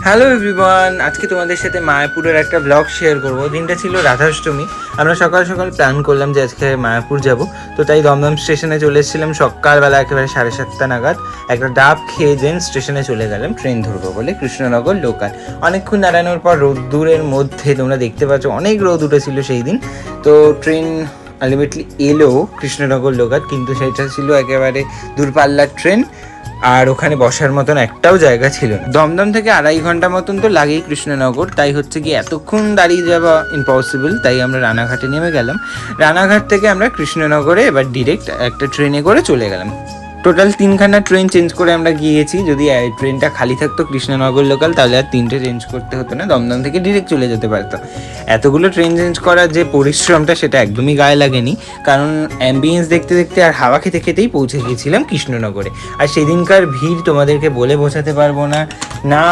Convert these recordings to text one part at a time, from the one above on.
Hello everyone, আজকে তোমাদের সাথে মায়াপুরের একটা ব্লগ শেয়ার করব। দিনটা ছিল রাধাষ্টমী। আমরা সকাল সকাল প্ল্যান করলাম যে আজকে মায়াপুর যাব, তো তাই দমদম স্টেশনে চলে এসেছিলাম সকালবেলা একেবারে 7:30 নাগাদ। একটা ডাব খেয়ে দেন স্টেশনে চলে গেলাম ট্রেন ধরবো বলে, কৃষ্ণনগর লোকাল। অনেকক্ষণ দাঁড়ানোর পর রোদ্দুরের মধ্যে তোমরা দেখতে পাচ্ছ অনেক রোদ উঠেছিল সেই দিন। তো ট্রেন আলটিমেটলি এলো কৃষ্ণনগর লোকাল, কিন্তু সেটা ছিল একেবারে দূরপাল্লার ট্রেন, আর ওখানে বসার মতন একটাও জায়গা ছিল না। দমদম থেকে 2.5 ঘন্টা মতন তো লাগেই কৃষ্ণনগর, তাই হচ্ছে কি এতক্ষণ দাঁড়িয়ে যাওয়া ইম্পসিবল। তাই আমরা রানাঘাটে নেমে গেলাম। রানাঘাট থেকে আমরা কৃষ্ণনগরে এবার ডিরেক্ট একটা ট্রেনে করে চলে গেলাম। টোটাল 3খানা ট্রেন চেঞ্জ করে আমরা গিয়েছি। যদি ট্রেনটা খালি থাকতো কৃষ্ণনগর লোকাল, তাহলে আর 3টে চেঞ্জ করতে হতো না, দমদম থেকে ডিরেক্ট চলে যেতে পারতো। এতগুলো ট্রেন চেঞ্জ করার যে পরিশ্রমটা, সেটা একদমই গায়ে লাগেনি, কারণ অ্যাম্বিয়েন্স দেখতে দেখতে আর হাওয়া খেতে খেতেই পৌঁছে গিয়েছিলাম কৃষ্ণনগরে। আর সেদিনকার ভিড় তোমাদেরকে বলে বোঝাতে পারবো না। না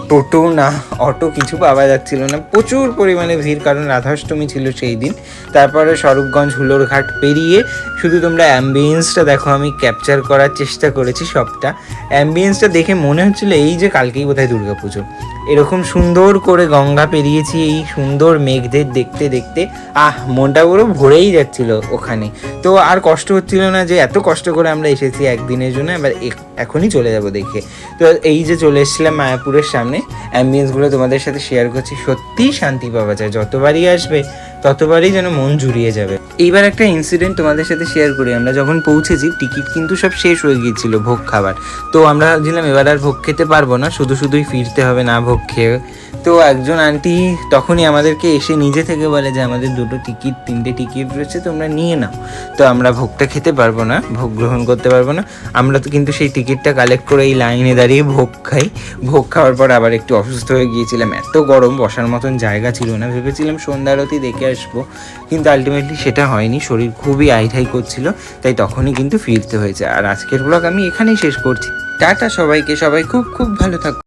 টোটো না অটো কিছু পাওয়া যাচ্ছিল না, প্রচুর পরিমাণে ভিড়, কারণ রাধাষ্টমী ছিল সেই দিন। তারপরে স্বরূপগঞ্জ হুলোরঘাট পেরিয়ে শুধু তোমরা অ্যাম্বিয়েন্সটা দেখো, আমি ক্যাপচার করার চেষ্টা করেছি সবটা। অ্যাম্বিয়েন্সটা দেখে মনে হচ্ছিল এই যে কালকেই বোধহয় দুর্গাপুজো। এরকম সুন্দর করে গঙ্গা পেরিয়েছি এই সুন্দর মেঘদের দেখতে দেখতে। মনটা পুরো ভরেই যাচ্ছিল ওখানে। তো আর কষ্ট হচ্ছিল না যে এত কষ্ট করে আমরা এসেছি একদিনের জন্য, এবার এখনই চলে যাব দেখে। তো এই যে চলে এসেছিলাম মায়াপুরের সামনে, অ্যাম্বিয়েন্সগুলো তোমাদের সাথে শেয়ার করছি। সত্যিই শান্তি পাওয়া যায়, যতবারই আসবে ততবারই যেন মন জুড়িয়ে যাবে। এইবার একটা ইনসিডেন্ট তোমাদের সাথে শেয়ার করি। আমরা যখন পৌঁছেছি টিকিট কিন্তু সব শেষ হয়ে গিয়েছিল ভোগ খাবার। তো আমরা ভাবছিলাম এবার আর ভোগ খেতে পারবো না, শুধুই ফিরতে হবে না ভোগ খেয়ে। তো একজন আন্টি তখনই আমাদেরকে এসে নিজে থেকে বলে যে আমাদের 3টে টিকিট রয়েছে, তোমরা নিয়ে নাও। তো আমরা ভোগটা খেতে পারবো না, ভোগ গ্রহণ করতে পারবো না। আমরা তো কিন্তু সেই টিকিটটা কালেক্ট করে এই লাইনে দাঁড়িয়ে ভোগ খাই। ভোগ খাওয়ার পর আবার একটু অসুস্থ হয়ে গিয়েছিলাম, এত গরম, বসার মতন জায়গা ছিল না। ভেবেছিলাম সন্ধ্যা আরতি দেখে আসবো, কিন্তু আলটিমেটলি সেটা হয়নি। শরীর খুবই আইঠাই করছিল, তাই তখনই কিন্তু ফিরতে হয়েছে। আর আজকের ব্লগ আমি এখানেই শেষ করছি। টাটা সবাইকে, সবাই খুব খুব ভালো থাকো।